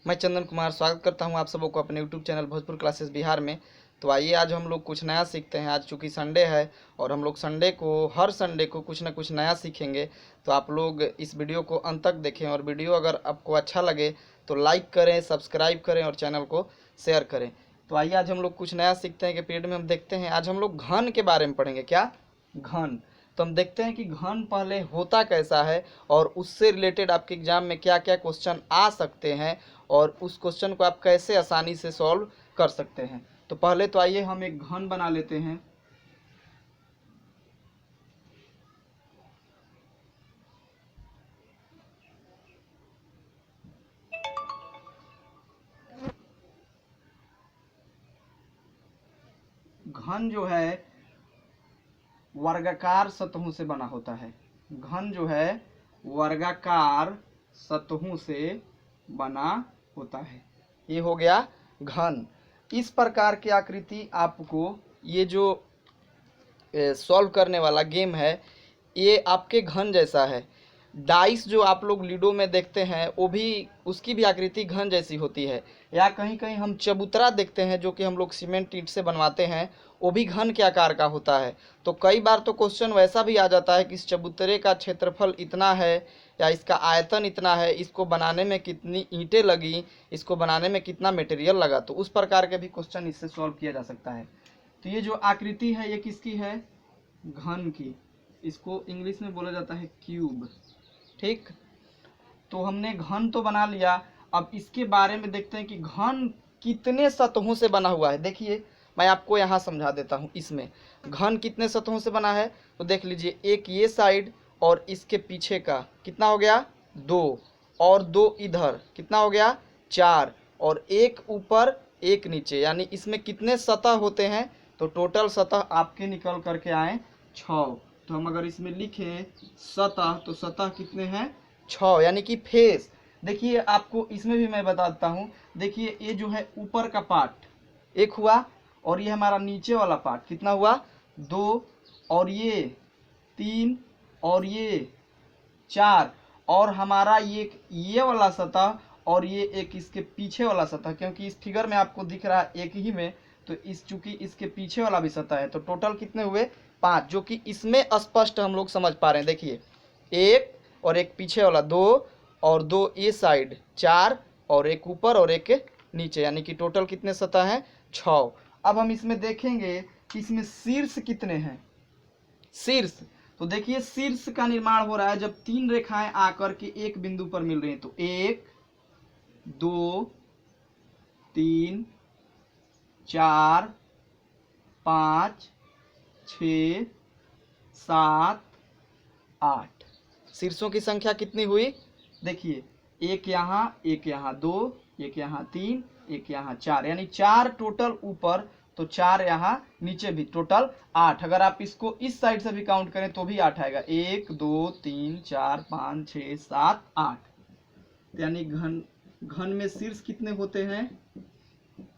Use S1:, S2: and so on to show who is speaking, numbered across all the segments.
S1: मैं चंदन कुमार स्वागत करता हूं आप सबों को अपने YouTube channel Bhojpur classes Bihar में। तो आइए आज हम लोग कुछ नया सीखते हैं। आज चूँकि संडे है और हम लोग हर संडे को कुछ ना कुछ नया सीखेंगे। तो आप लोग इस वीडियो को अंत तक देखें और वीडियो अगर आपको अच्छा लगे तो लाइक करें, सब्सक्राइब करें और चैनल को शेयर करें। तो आइए आज हम लोग कुछ नया सीखते हैं कि पीरियड में हम देखते हैं। आज हम लोग घन के बारे में पढ़ेंगे। क्या? घन। तो हम देखते हैं कि घन पहले होता कैसा है और उससे रिलेटेड आपके एग्जाम में क्या क्या क्वेश्चन आ सकते हैं और उस क्वेश्चन को आप कैसे आसानी से सॉल्व कर सकते हैं। तो पहले तो आइए हम एक घन बना लेते हैं। घन जो है वर्गाकार सतहों से बना होता है। घन जो है वर्गाकार सतहों से बना होता है। ये हो गया घन। इस प्रकार की आकृति आपको ये जो सॉल्व करने वाला गेम है ये आपके घन जैसा है। डाइस जो आप लोग लूडो में देखते हैं वो भी उसकी भी आकृति घन जैसी होती है। या कहीं कहीं हम चबूतरा देखते हैं जो कि हम लोग सीमेंट ईंट से बनवाते हैं, वो भी घन के आकार का होता है। तो कई बार तो क्वेश्चन वैसा भी आ जाता है कि इस चबूतरे का क्षेत्रफल इतना है या इसका आयतन इतना है, इसको बनाने में कितनी ईंटें लगी, इसको बनाने में कितना मटेरियल लगा। तो उस प्रकार के भी क्वेश्चन इससे सॉल्व किया जा सकता है। तो ये जो आकृति है ये किसकी है? घन की। इसको इंग्लिश में बोला जाता है क्यूब। ठीक, तो हमने घन तो बना लिया। अब इसके बारे में देखते हैं कि घन कितने सतहों से बना हुआ है। देखिए मैं आपको यहाँ समझा देता हूँ। इसमें घन कितने सतहों से बना है तो देख लीजिए, एक ये साइड और इसके पीछे का कितना हो गया? 2, और 2 इधर कितना हो गया? 4, और एक ऊपर एक नीचे, यानी इसमें कितने सतह होते हैं? तो टोटल सतह आपके निकल करके आए 6। तो हम अगर इसमें लिखें सतह तो सतह कितने हैं? 6, यानी कि फेस। देखिए आपको इसमें भी मैं बता देता हूँ। देखिए ये जो है ऊपर का पार्ट एक हुआ और ये हमारा नीचे वाला पार्ट कितना हुआ? 2, और ये 3, और ये 4, और हमारा ये वाला सतह और ये एक इसके पीछे वाला सतह, क्योंकि इस फिगर में आपको दिख रहा है एक ही में, तो इस चूंकि इसके पीछे वाला भी सतह है तो टोटल कितने हुए? 5, जो कि इसमें स्पष्ट हम लोग समझ पा रहे हैं। देखिए एक और एक पीछे वाला 2, और 2 ये साइड 4, और एक ऊपर और एक नीचे, यानी कि टोटल कितने सतह हैं? 6। अब हम इसमें देखेंगे कि इसमें शीर्ष कितने हैं। शीर्ष, तो देखिए शीर्ष का निर्माण हो रहा है जब 3 रेखाएं आकर के एक बिंदु पर मिल रही हैं। तो 1, 2, 3, 4, 5, 6, 7, 8। शीर्षों की संख्या कितनी हुई? देखिए एक यहाँ, एक यहाँ 2, एक यहाँ 3, एक यहाँ 4, यानी 4 टोटल ऊपर, तो 4 यहाँ नीचे भी, टोटल 8। अगर आप इसको इस साइड से भी काउंट करें तो भी 8 आएगा। 1, 2, 3, 4, 5, 6, 7, 8। यानी घन में शीर्ष कितने होते हैं?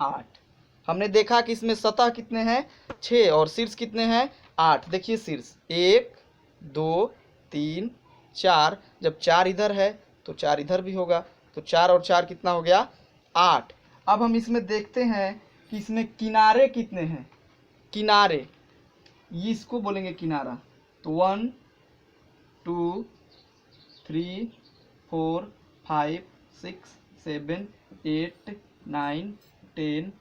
S1: 8। हमने देखा कि इसमें सतह कितने हैं? 6, और शीर्ष कितने हैं? 8। देखिए शीर्ष 1, 2, 3, 4, जब 4 इधर है तो 4 इधर भी होगा, तो 4 और 4 कितना हो गया? 8। अब हम इसमें देखते हैं कि इसमें किनारे कितने हैं। किनारे, इसको बोलेंगे किनारा। तो 1, 2, 3, 4, 5, 6, 7, 8, 9, 10,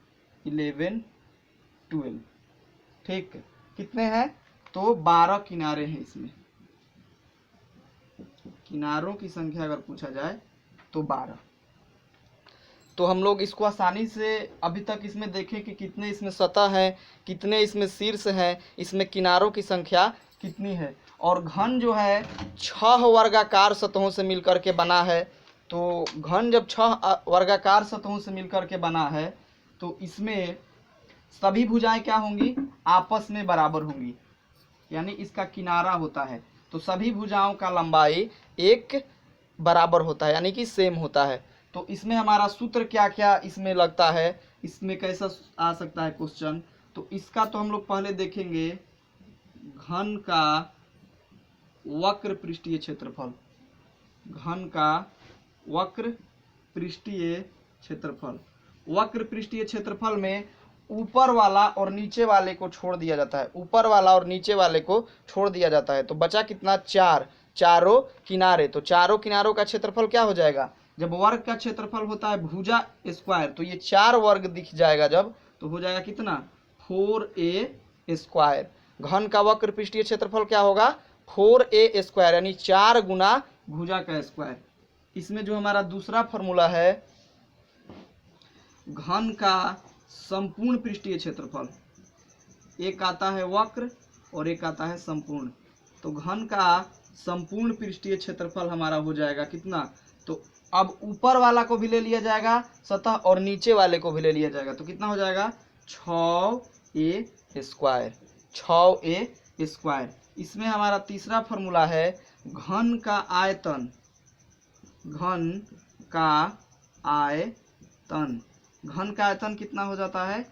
S1: 11, 12। ठीक, कितने हैं? तो 12 किनारे हैं इसमें। किनारों की संख्या अगर पूछा जाए तो 12। तो हम लोग इसको आसानी से अभी तक इसमें देखें कि कितने इसमें सतह हैं, कितने इसमें शीर्ष हैं, इसमें किनारों की संख्या कितनी है। और घन जो है 6 वर्गाकार सतहों से मिलकर के बना है। तो घन जब 6 वर्गाकार सतहों से मिलकर के बना है तो इसमें सभी भुजाएं क्या होंगी? आपस में बराबर होंगी, यानी इसका किनारा होता है तो सभी भुजाओं का लंबाई एक बराबर होता है, यानी कि सेम होता है। तो इसमें हमारा सूत्र क्या क्या इसमें लगता है, इसमें कैसा आ सकता है क्वेश्चन, तो इसका तो हम लोग पहले देखेंगे। घन का वक्र पृष्ठीय क्षेत्रफल, घन का वक्र पृष्ठीय क्षेत्रफल। वक्र पृष्ठीय क्षेत्रफल में ऊपर वाला और नीचे वाले को छोड़ दिया जाता है, ऊपर वाला और नीचे वाले को छोड़ दिया जाता है। तो बचा कितना, 4, चारों किनारे। तो चारों किनारों का क्षेत्रफल क्या हो जाएगा, जब वर्ग का क्षेत्रफल होता है भुजा स्क्वायर, तो ये 4 वर्ग दिख जाएगा जब, तो हो जाएगा कितना, 4a स्क्वायर। घन का वक्र पृष्ठीय क्षेत्रफल क्या होगा, 4a स्क्वायर, यानी 4 गुना भुजा का स्क्वायर। इसमें जो हमारा दूसरा फॉर्मूला है, घन का संपूर्ण पृष्ठीय क्षेत्रफल, एक आता है वक्र और एक आता है संपूर्ण। तो घन का संपूर्ण पृष्ठीय क्षेत्रफल हमारा हो जाएगा कितना, तो अब ऊपर वाला को भी ले लिया जाएगा सतह और नीचे वाले को भी ले लिया जाएगा, तो कितना हो जाएगा, 6a स्क्वायर, 6a स्क्वायर। इसमें हमारा तीसरा फॉर्मूला है, घन का आयतन, घन का आयतन, घन का आयतन कितना हो जाता है,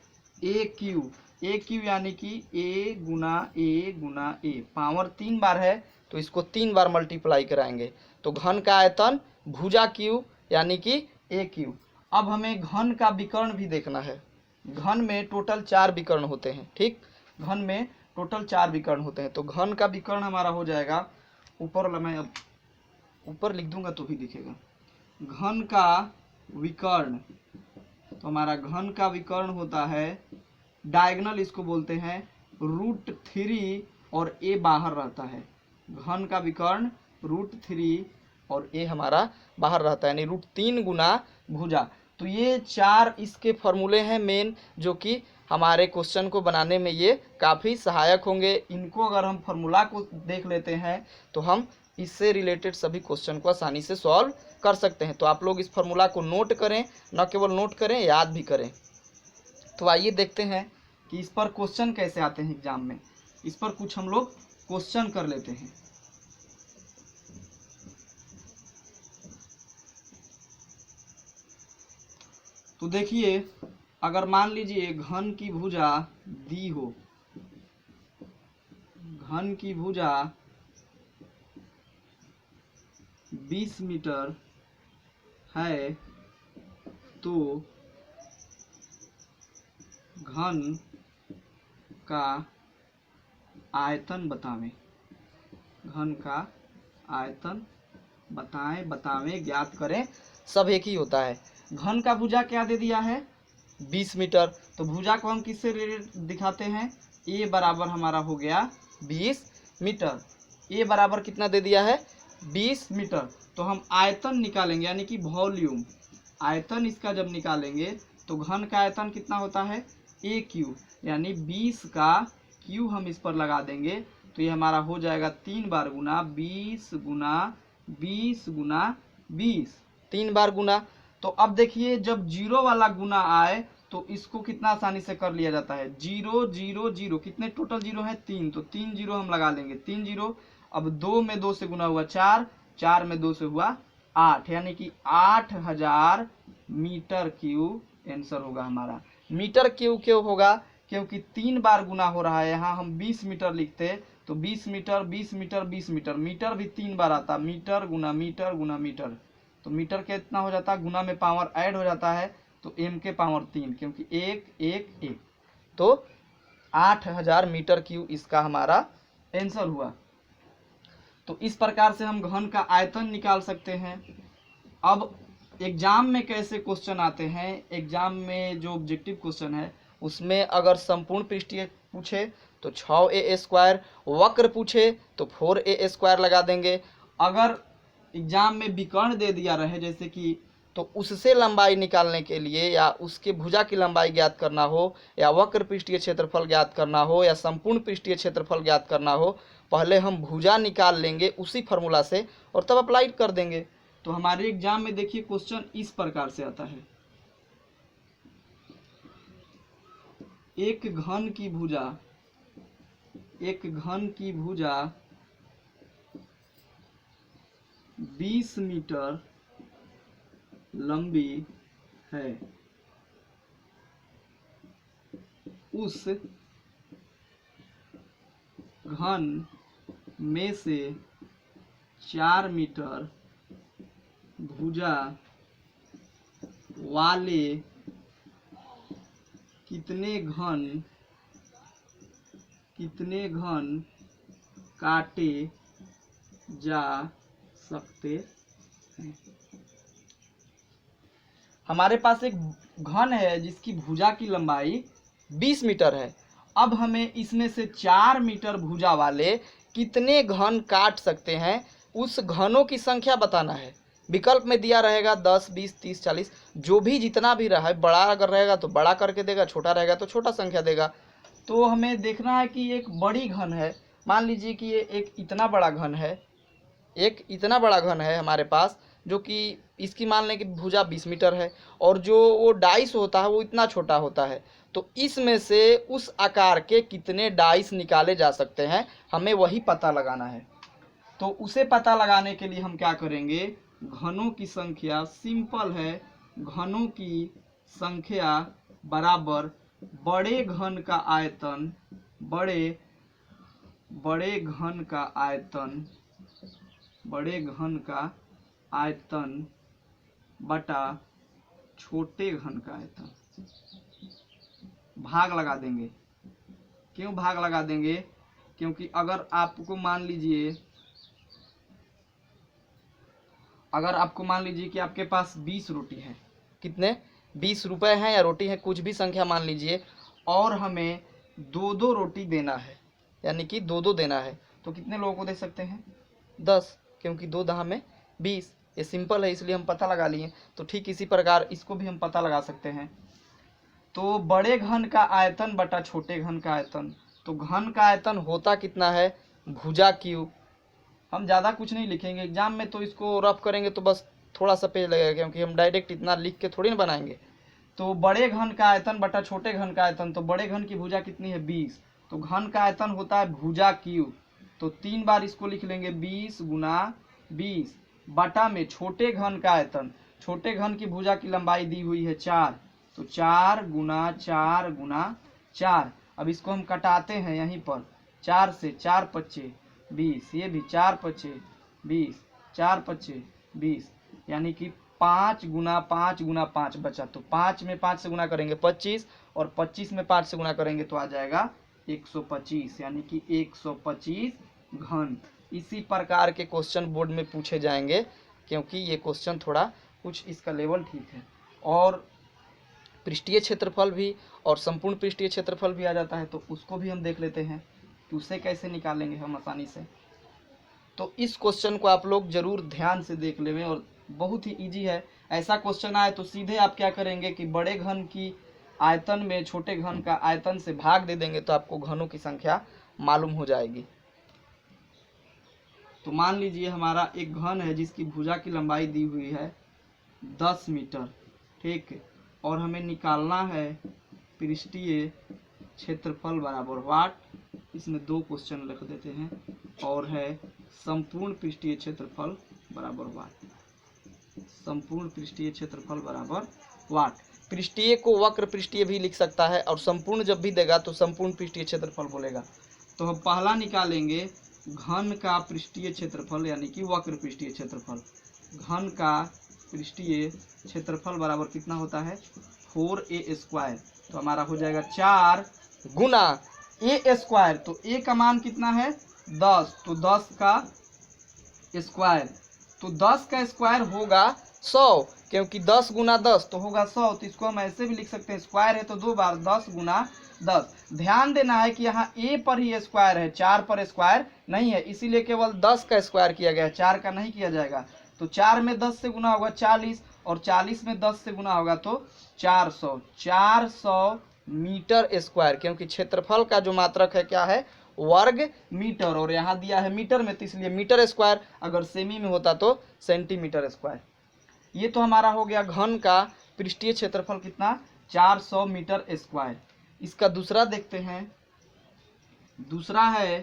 S1: ए क्यू यानी कि ए गुना ए, पावर 3 बार है तो इसको 3 बार मल्टीप्लाई कराएंगे, तो घन का आयतन भुजा क्यू यानी कि ए क्यू। अब हमें घन का विकर्ण भी देखना है। घन में टोटल 4 विकर्ण होते हैं, ठीक, घन में टोटल 4 विकर्ण होते हैं। तो घन का विकर्ण हमारा हो जाएगा, ऊपर मैं अब ऊपर लिख दूंगा तो भी दिखेगा, घन का विकर्ण। तो हमारा घन का विकर्ण होता है, डायगोनल इसको बोलते हैं, √3 और a बाहर रहता है। घन का विकर्ण √3 और a हमारा बाहर रहता है, यानी √3 गुना भुजा। तो ये 4 इसके फॉर्मूले हैं मेन, जो कि हमारे क्वेश्चन को बनाने में ये काफ़ी सहायक होंगे। इनको अगर हम फॉर्मूला को देख लेते हैं तो हम इससे रिलेटेड सभी क्वेश्चन को आसानी से सॉल्व कर सकते हैं। तो आप लोग इस फॉर्मूला को नोट करें, न केवल नोट करें, याद भी करें। तो आइए देखते हैं कि इस पर क्वेश्चन कैसे आते हैं एग्जाम में। इस पर कुछ हम लोग क्वेश्चन कर लेते हैं। तो देखिए, अगर मान लीजिए घन की भुजा दी हो, घन की भुजा 20 मीटर है, तो घन का आयतन बतावें, घन का आयतन बतावें, ज्ञात करें, सब एक ही होता है। घन का भुजा क्या दे दिया है, 20 मीटर। तो भुजा को हम किससे रिलेटेड दिखाते हैं, a बराबर हमारा हो गया 20 मीटर। a बराबर कितना दे दिया है, 20 मीटर। तो हम आयतन निकालेंगे, यानी कि वॉल्यूम, आयतन इसका जब निकालेंगे तो घन का आयतन कितना होता है, ए क्यू, यानी 20 का क्यू हम इस पर लगा देंगे, तो ये हमारा हो जाएगा 3 बार गुना 20 गुना 20 गुना 20, 3 बार गुना। तो अब देखिए, जब जीरो वाला गुना आए तो इसको कितना आसानी से कर लिया जाता है, 0 0 0, कितने टोटल जीरो है, 3, तो 3 जीरो हम लगा लेंगे, 3 जीरो। अब 2 में 2 से गुना हुआ 4, 4 में 2 से हुआ 8, यानी कि 8000 मीटर क्यूब आंसर होगा हमारा। मीटर क्यूब क्यों होगा, क्योंकि 3 बार गुना हो रहा है। यहाँ हम 20 मीटर लिखते तो 20 मीटर 20 मीटर 20 मीटर, मीटर भी 3 बार आता, मीटर गुना मीटर गुना मीटर, तो मीटर कितना हो जाता है, गुना में पावर ऐड हो जाता है, तो m के पावर 3, क्योंकि 1 1 1, तो 8000 मीटर क्यूब इसका हमारा आंसर हुआ। तो इस प्रकार से हम घन का आयतन निकाल सकते हैं। अब एग्जाम में कैसे क्वेश्चन आते हैं, एग्जाम में जो ऑब्जेक्टिव क्वेश्चन है उसमें अगर संपूर्ण पृष्ठीय पूछे तो 6a स्क्वायर, वक्र पूछे तो 4a स्क्वायर लगा देंगे। अगर एग्जाम में विकर्ण दे दिया रहे जैसे कि, तो उससे लंबाई निकालने के लिए, या उसके भुजा की लंबाई ज्ञात करना हो, या वक्र पृष्ठीय क्षेत्रफल ज्ञात करना हो, या संपूर्ण पृष्ठीय क्षेत्रफल ज्ञात करना हो, पहले हम भुजा निकाल लेंगे उसी फार्मूला से और तब अप्लाई कर देंगे। तो हमारे एग्जाम में देखिए क्वेश्चन इस प्रकार से आता है, एक घन की भुजा 20 मीटर लंबी है, उस घन में से 4 मीटर भुजा वाले कितने घन काटे जा सकते हैं। हमारे पास एक घन है जिसकी भुजा की लंबाई 20 मीटर है। अब हमें इसमें से 4 मीटर भुजा वाले कितने घन काट सकते हैं, उस घनों की संख्या बताना है। विकल्प में दिया रहेगा 10, 20, 30, 40, जो भी जितना भी रहा है। बड़ा अगर रहेगा तो बड़ा करके देगा, छोटा रहेगा तो छोटा संख्या देगा। तो हमें देखना है कि एक बड़ी घन है। मान लीजिए कि ये एक इतना बड़ा घन है, एक इतना बड़ा घन है हमारे पास, जो कि इसकी मान लें कि भुजा 20 मीटर है, और जो वो डाइस होता है वो इतना छोटा होता है। तो इसमें से उस आकार के कितने डाइस निकाले जा सकते हैं, हमें वही पता लगाना है। तो उसे पता लगाने के लिए हम क्या करेंगे, घनों की संख्या, सिंपल है, घनों की संख्या बराबर बड़े घन का आयतन, बड़े घन का आयतन बटा छोटे घन का आयतन। भाग लगा देंगे। क्यों भाग लगा देंगे? क्योंकि अगर आपको मान लीजिए कि आपके पास 20 रोटी है, कितने 20 रुपए हैं या रोटी है, कुछ भी संख्या मान लीजिए, और हमें 2-2 रोटी देना है, यानी कि 2-2 देना है, तो कितने लोगों को दे सकते हैं? 10, क्योंकि 2 दहा में 20। ये सिंपल है, इसलिए हम पता लगा लिए। तो ठीक इसी प्रकार इसको भी हम पता लगा सकते हैं। तो बड़े घन का आयतन बटा छोटे घन का आयतन, तो घन का आयतन होता कितना है, भुजा क्यूब। हम ज़्यादा कुछ नहीं लिखेंगे, एग्जाम में तो इसको रफ करेंगे तो बस थोड़ा सा पेज लगेगा, क्योंकि हम डायरेक्ट इतना लिख के थोड़ी ना बनाएंगे। तो बड़े घन का आयतन बटा छोटे घन का आयतन, तो बड़े घन की भुजा कितनी है, 20, तो घन का आयतन होता है भुजा क्यूब। तो 3 बार इसको लिख लेंगे, 20 गुना 20 बटा में छोटे घन का आयतन, छोटे घन की भुजा की लंबाई दी हुई है 4, तो 4 गुना 4 गुना 4। अब इसको हम कटाते हैं यहीं पर, 4 से 4 पच्चे 20, ये भी 4 पच्चे 20, 4 पच्चे 20, यानी कि 5 गुना 5 गुना 5 बचा। तो 5 में 5 से गुना करेंगे 25, और 25 में 5 से गुना करेंगे तो आ जाएगा 125, यानी कि 125 घन। इसी प्रकार के क्वेश्चन बोर्ड में पूछे जाएंगे, क्योंकि ये क्वेश्चन थोड़ा कुछ इसका लेवल ठीक है। और पृष्ठीय क्षेत्रफल भी और संपूर्ण पृष्ठीय क्षेत्रफल भी आ जाता है, तो उसको भी हम देख लेते हैं कि उसे कैसे निकालेंगे हम आसानी से। तो इस क्वेश्चन को आप लोग जरूर ध्यान से देख लेंगे, और बहुत ही इजी है। ऐसा क्वेश्चन आए तो सीधे आप क्या करेंगे कि बड़े घन की आयतन में छोटे घन का आयतन से भाग दे देंगे, तो आपको घनों की संख्या मालूम हो जाएगी। तो मान लीजिए हमारा एक घन है जिसकी भुजा की लंबाई दी हुई है 10 मीटर, ठीक है, और हमें निकालना है पृष्ठीय क्षेत्रफल बराबर वाट। इसमें 2 क्वेश्चन लिख देते हैं, और है संपूर्ण पृष्ठीय क्षेत्रफल बराबर वाट। संपूर्ण पृष्ठीय क्षेत्रफल बराबर वाट। पृष्ठीय को वक्र पृष्ठीय भी लिख सकता है, और संपूर्ण जब भी देगा तो संपूर्ण पृष्ठीय क्षेत्रफल बोलेगा। तो हम पहला निकालेंगे घन का पृष्ठीय क्षेत्रफल, यानी कि वक्र पृष्ठीय क्षेत्रफल। घन का पृष्ठीय क्षेत्रफल बराबर कितना होता है, 4a स्क्वायर। तो हमारा हो जाएगा 4 गुना a स्क्वायर, तो a का मान कितना है 10, तो 10 का स्क्वायर, तो 10 का स्क्वायर होगा 100, क्योंकि 10 गुना 10 तो होगा 100। तो इसको हम ऐसे भी लिख सकते हैं, स्क्वायर है तो 2 बार 10 गुना 10। ध्यान देना है कि यहाँ a पर ही स्क्वायर है, 4 पर स्क्वायर नहीं है, इसीलिए केवल 10 का स्क्वायर किया गया है, 4 का नहीं किया जाएगा। तो 4 में 10 से गुना होगा 40, और 40 में 10 से गुना होगा तो 400, 400 मीटर स्क्वायर, क्योंकि क्षेत्रफल का जो मात्रक है क्या है, वर्ग मीटर, और यहाँ दिया है मीटर में, तो इसलिए मीटर स्क्वायर, अगर सेमी में होता तो सेंटीमीटर स्क्वायर। ये तो हमारा हो गया घन का पृष्ठीय क्षेत्रफल कितना, 400 मीटर स्क्वायर। इसका दूसरा देखते हैं, दूसरा है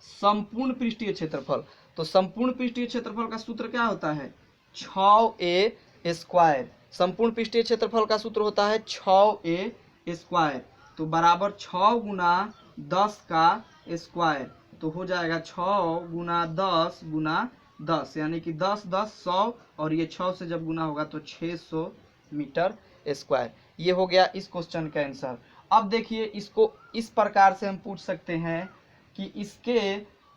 S1: संपूर्ण पृष्ठीय क्षेत्रफल। तो संपूर्ण पृष्ठीय क्षेत्रफल का सूत्र क्या होता है, 6a स्क्वायर। संपूर्ण पृष्ठीय क्षेत्रफल का सूत्र होता है 6a स्क्वायर, तो बराबर 6 गुना 10 का स्क्वायर, तो हो जाएगा 6 गुना 10 गुना 10, यानी कि 10 10 100, और ये 6 से जब गुना होगा तो 600 मीटर स्क्वायर। ये हो गया इस क्वेश्चन का आंसर। अब देखिए इसको इस प्रकार से हम पूछ सकते हैं कि इसके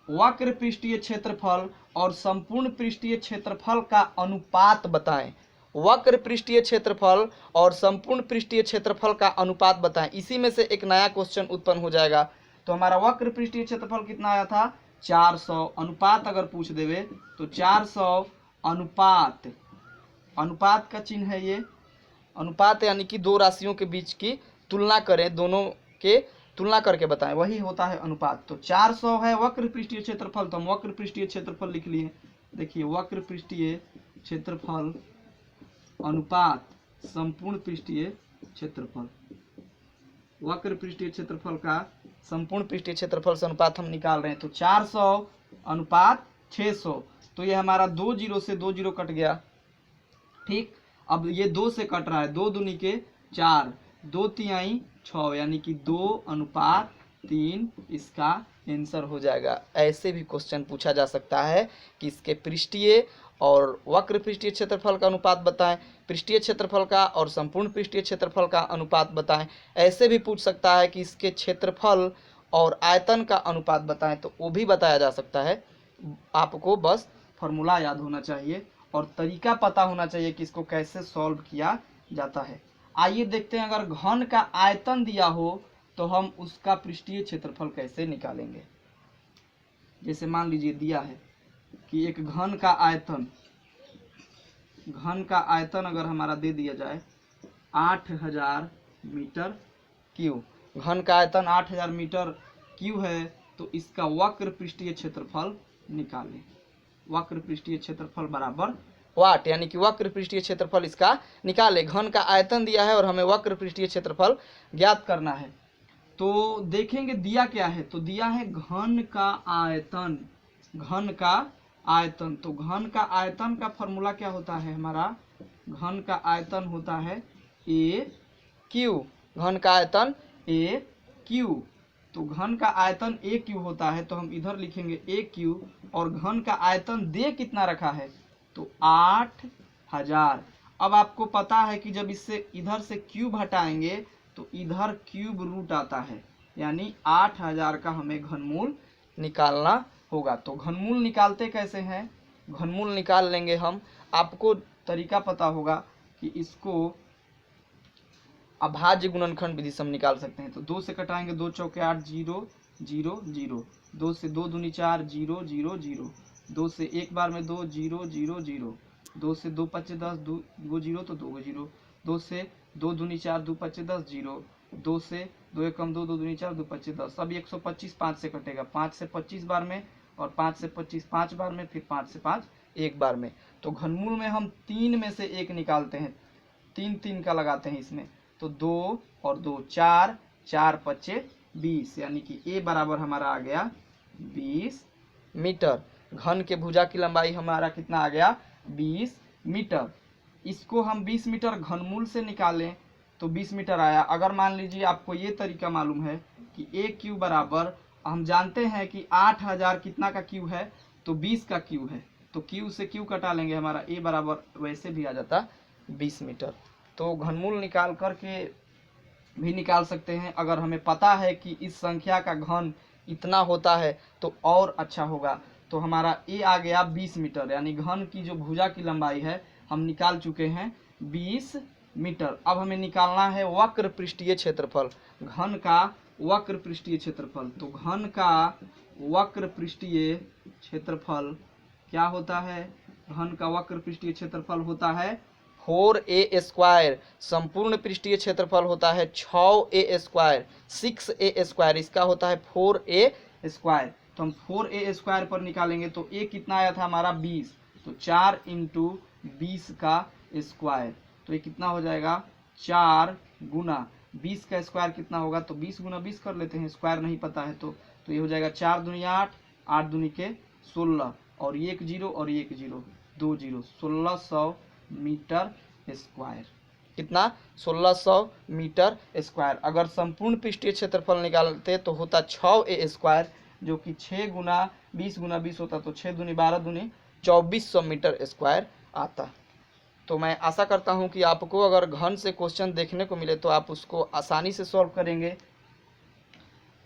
S1: वक्र पृष्ठीय क्षेत्रफल और संपूर्ण पृष्ठीय क्षेत्रफल का अनुपात बताएं। वक्र पृष्ठीय क्षेत्रफल और संपूर्ण पृष्ठीय क्षेत्रफल का अनुपात बताएं। इसी में से एक नया क्वेश्चन उत्पन्न हो जाएगा। तो हमारा वक्र पृष्ठीय क्षेत्रफल कितना आया था 400, अनुपात अगर पूछ देवे तो 400 अनुपात, अनुपात का चिन्ह है ये, अनुपात यानी कि दो राशियों के बीच की तुलना करें, दोनों के तुलना करके बताएं, वही होता है अनुपात। तो 400 है वक्र पृष्ठीय क्षेत्रफल, तो हम वक्र पृष्ठीय क्षेत्रफल लिख लिए। देखिए वक्र पृष्ठीय क्षेत्रफल अनुपात संपूर्ण पृष्ठीय क्षेत्रफल, वक्र पृष्ठीय क्षेत्रफल का संपूर्ण पृष्ठीय क्षेत्रफल से अनुपात हम निकाल रहे हैं। तो 400 अनुपात 600, तो ये हमारा 2 जीरो से 2 जीरो कट गया। ठीक, अब ये 2 से कट रहा है, 2 दूनी के 4, 2 तिहाई 6, यानी कि 2 अनुपात 3 इसका आंसर हो जाएगा। ऐसे भी क्वेश्चन पूछा जा सकता है कि इसके पृष्ठीय और वक्र पृष्ठीय क्षेत्रफल का अनुपात बताएं, पृष्ठीय क्षेत्रफल का और संपूर्ण पृष्ठीय क्षेत्रफल का अनुपात बताएं। ऐसे भी पूछ सकता है कि इसके क्षेत्रफल और आयतन का अनुपात बताएं, तो वो भी बताया जा सकता है। आपको बस फॉर्मूला याद होना चाहिए और तरीका पता होना चाहिए कि इसको कैसे सॉल्व किया जाता है। आइए देखते हैं, अगर घन का आयतन दिया हो तो हम उसका पृष्ठीय क्षेत्रफल कैसे निकालेंगे। जैसे मान लीजिए दिया है कि एक घन का आयतन, घन का आयतन अगर हमारा दे दिया जाए 8000 मीटर क्यू, घन का आयतन 8000 मीटर क्यू है, तो इसका वक्र पृष्ठीय क्षेत्रफल निकालें। वक्र पृष्ठीय क्षेत्रफल बराबर वाट, यानी कि वक्र पृष्ठीय क्षेत्रफल इसका निकाले। घन का आयतन दिया है और हमें वक्र पृष्ठीय क्षेत्रफल ज्ञात करना है। तो देखेंगे दिया क्या है, तो दिया है घन का आयतन, घन का आयतन। तो घन का आयतन का फॉर्मूला क्या होता है हमारा, घन का आयतन होता है ए क्यू, घन का आयतन ए क्यू। तो घन का आयतन ए क्यू होता है, तो हम इधर लिखेंगे ए क्यू, और घन का आयतन दे कितना रखा है तो 8000। अब आपको पता है कि जब इससे इधर से क्यूब हटाएंगे तो इधर क्यूब रूट आता है, यानी 8000 का हमें घनमूल निकालना होगा। तो घनमूल निकालते कैसे हैं, घनमूल निकाल लेंगे हम, आपको तरीका पता होगा कि इसको अभाज्य गुणनखंड विधि से हम निकाल सकते हैं। तो 2 से कटाएंगे, 2 चौके 8, 0 0 0, 2 से 2 दूनी 4, 0 0 0, 2 से एक बार में 2 0 0 0, 2 से 2 पच्चे 10, 2 0 तो 2 0, 2 से 2 दूनी 4, 2 पच्चे 10 0, 2 से 2 एक कम 2, 2 दूनी 4, 2 पच्चे 10। अब 125 5 से कटेगा, 5 से 25 बार में, और 5 से 25 5 बार में, फिर 5 से 5 एक बार में। तो घनमूल में हम 3 में से 1 निकालते हैं, 3 3 का लगाते हैं इसमें, तो 2 और 2 4, 4 पच्चे 20, यानी कि ए बराबर हमारा आ गया 20 मीटर। घन के भुजा की लंबाई हमारा कितना आ गया 20 मीटर। इसको हम 20 मीटर घनमूल से निकालें तो 20 मीटर आया। अगर मान लीजिए आपको ये तरीका मालूम है कि ए क्यू बराबर, हम जानते हैं कि 8000 कितना का क्यू है तो 20 का क्यू है, तो क्यू से क्यू कटा लेंगे, हमारा ए बराबर वैसे भी आ जाता 20 मीटर। तो घनमूल निकाल करके भी निकाल सकते हैं। अगर हमें पता है कि इस संख्या का घन इतना होता है तो और अच्छा होगा। तो हमारा ए आ गया 20 मीटर, यानी घन की जो भुजा की लंबाई है हम निकाल चुके हैं 20 मीटर। अब हमें निकालना है वक्र पृष्ठीय क्षेत्रफल, घन का वक्र पृष्ठीय क्षेत्रफल। तो घन का वक्र पृष्ठीय क्षेत्रफल क्या होता है, घन का वक्र पृष्ठीय क्षेत्रफल होता है 4a स्क्वायर, संपूर्ण पृष्ठीय क्षेत्रफल होता है 6a स्क्वायर, 6a स्क्वायर, इसका होता है 4a स्क्वायर। तो हम 4a स्क्वायर पर निकालेंगे तो a कितना आया था हमारा 20, तो 4 इंटू 20 का स्क्वायर, तो ये कितना हो जाएगा 4 गुना 20 का स्क्वायर कितना होगा, तो 20 गुना 20 कर लेते हैं, स्क्वायर नहीं पता है तो ये हो जाएगा 4 दूनी 8, 8 दूनी के 16, और ये 1 0 और ये 1 0, 2 0, 1600 मीटर स्क्वायर। कितना 1600 मीटर स्क्वायर। अगर संपूर्ण पृष्ठीय क्षेत्रफल निकालते तो होता 6a स्क्वायर, जो कि 6 गुना 20 गुना 20 होता, तो 6 दूनी 12 दूनी 2400 मीटर स्क्वायर आता। तो मैं आशा करता हूं कि आपको अगर घन से क्वेश्चन देखने को मिले तो आप उसको आसानी से सॉल्व करेंगे।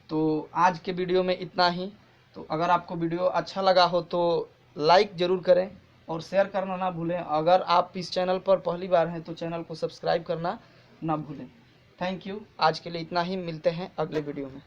S1: तो आज के वीडियो में इतना ही। तो अगर आपको वीडियो अच्छा लगा हो तो लाइक ज़रूर करें और शेयर करना ना भूलें। अगर आप इस चैनल पर पहली बार हैं तो चैनल को सब्सक्राइब करना ना भूलें। Thank you. आज के लिए इतना ही, मिलते हैं अगले वीडियो में।